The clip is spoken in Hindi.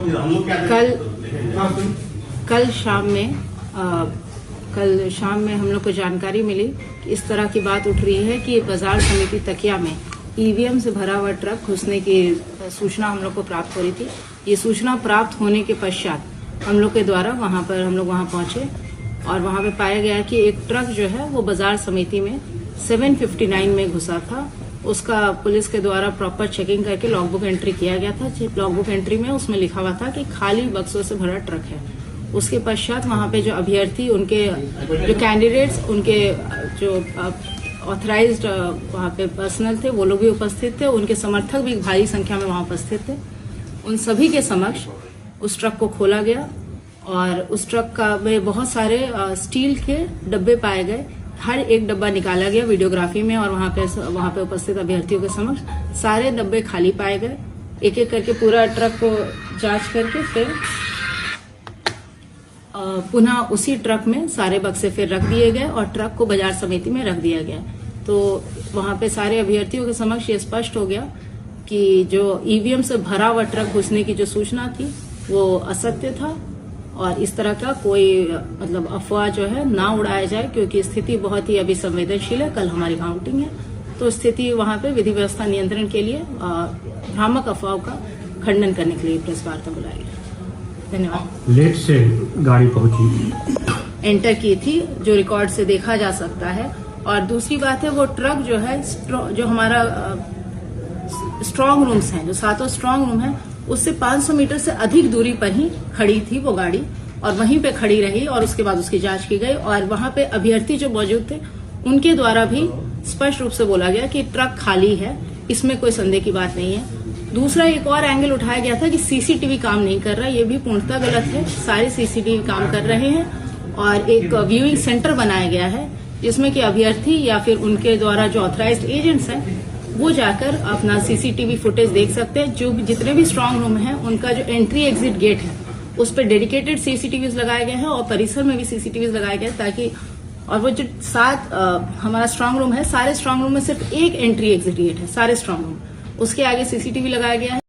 कल शाम में हम लोग को जानकारी मिली कि इस तरह की बात उठ रही है कि बाजार समिति तकिया में ईवीएम से भरा हुआ ट्रक घुसने की सूचना हम लोग को प्राप्त हो रही थी। ये सूचना प्राप्त होने के पश्चात हम लोग के द्वारा हम लोग वहां पहुंचे और वहां पे पाया गया कि एक ट्रक जो है वो बाजार समिति में 759 में घुसा था। उसका पुलिस के द्वारा प्रॉपर चेकिंग करके लॉगबुक एंट्री किया गया था। लॉगबुक एंट्री में उसमें लिखा हुआ था कि खाली बक्सों से भरा ट्रक है। उसके पश्चात वहां पे जो अभ्यर्थी, उनके जो कैंडिडेट्स, उनके जो ऑथराइज्ड वहां पे पर्सनल थे, वो लोग भी उपस्थित थे। उनके समर्थक भी भारी संख्या में वहां उपस्थित थे। उन सभी के समक्ष उस ट्रक को खोला गया और उस ट्रक का में बहुत सारे स्टील के डब्बे पाए गए। हर एक डब्बा निकाला गया वीडियोग्राफी में और वहां पे उपस्थित अभ्यर्थियों के समक्ष सारे डब्बे खाली पाए गए। एक एक करके पूरा ट्रक को जांच करके फिर पुनः उसी ट्रक में सारे बक्से फिर रख दिए गए और ट्रक को बाजार समिति में रख दिया गया। तो वहां पे सारे अभ्यर्थियों के समक्ष ये स्पष्ट हो गया कि जो ईवीएम से भरा हुआ ट्रक घुसने की जो सूचना थी वो असत्य था और इस तरह का कोई मतलब अफवाह जो है ना उड़ाया जाए, क्योंकि स्थिति बहुत ही अभी संवेदनशील है। कल हमारी काउंटिंग है, तो स्थिति वहां पे विधि व्यवस्था नियंत्रण के लिए भ्रामक अफवाहों का खंडन करने के लिए प्रेस वार्ता बुलाई है। धन्यवाद। लेट से गाड़ी पहुंची, एंटर की थी, जो रिकॉर्ड से देखा जा सकता है। और दूसरी बात है, वो ट्रक जो है जो हमारा स्ट्रांग रूम्स हैं, जो 7 स्ट्रांग रूम है, उससे 500 मीटर से अधिक दूरी पर ही खड़ी थी वो गाड़ी और वहीं पे खड़ी रही और उसके बाद उसकी जांच की गई। और वहां पे अभ्यर्थी जो मौजूद थे उनके द्वारा भी स्पष्ट रूप से बोला गया कि ट्रक खाली है, इसमें कोई संदेह की बात नहीं है। दूसरा एक और एंगल उठाया गया था कि सीसीटीवी काम नहीं कर रहा, ये भी पूर्णतः गलत है। सारे सीसीटीवी काम कर रहे हैं और एक व्यूइंग सेंटर बनाया गया है जिसमें कि अभ्यर्थी या फिर उनके द्वारा जो ऑथराइज्ड एजेंट्स हैं वो जाकर अपना सीसीटीवी फुटेज देख सकते हैं। जो जितने भी स्ट्रांग रूम हैं उनका जो एंट्री एग्जिट गेट है उस पर डेडिकेटेड सीसीटीवीज लगाए गए हैं और परिसर में भी सीसीटीवीज लगाए गए ताकि, और वो जो 7 हमारा स्ट्रांग रूम है, सारे स्ट्रांग रूम में सिर्फ एक एंट्री एग्जिट गेट है, सारे स्ट्रांग रूम, उसके आगे सीसीटीवी लगाया गया है।